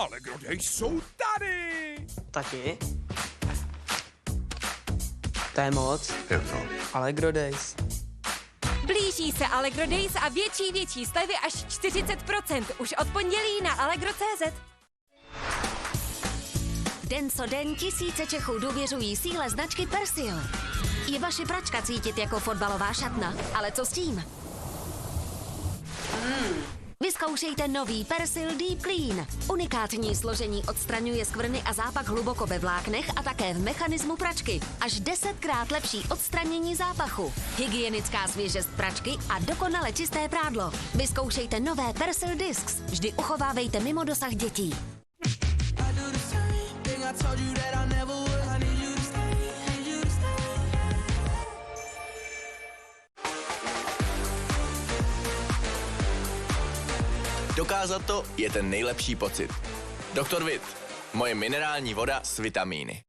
Allegro Days jsou tady! Tati? To je moc. Jak to? Allegro Days. Blíží se Allegro Days a větší slevy až 40%. Už od pondělí na Allegro.cz. Den co den tisíce Čechů důvěřují síle značky Persil. Je vaše pračka cítit jako fotbalová šatna, ale co s tím? Vyzkoušejte nový Persil Deep Clean. Unikátní složení odstraňuje skvrny a zápach hluboko ve vláknech a také v mechanismu pračky. Až 10krát lepší odstranění zápachu. Hygienická svěžest pračky a dokonale čisté prádlo. Vyzkoušejte nové Persil Discs. Vždy uchovávejte mimo dosah dětí. Dokázat to je ten nejlepší pocit. Doktor Vit. Moje minerální voda s vitamíny.